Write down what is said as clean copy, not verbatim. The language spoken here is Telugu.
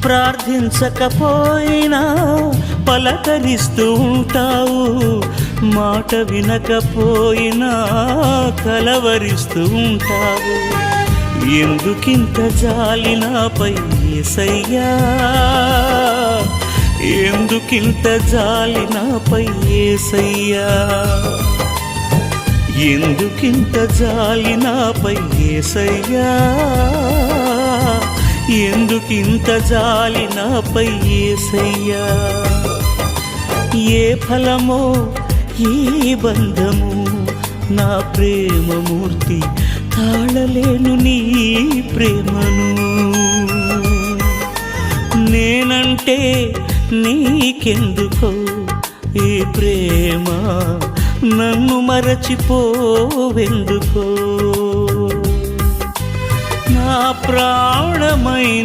ప్రార్థించకపోయినా పలకరిస్తూ ఉంటావు, మాట వినకపోయినా కలవరిస్తూ ఉంటావు. ఎందుకింత జాలి నాపై యేసయ్యా, ఎందుకింత జాలి నాపై యేసయ్యా, ఎందుకింత జాలి నాపై యేసయ్యా, ఎందుకింత జాలి నాపై యేసయ్యా. ఏ ఫలమో ఈ బంధము, నా ప్రేమమూర్తి తాళలేను నీ ప్రేమను. నేనంటే నీకెందుకో ఈ ప్రేమ, నన్ను మరచిపోవెందుకో. నా ప్రాణమైనావు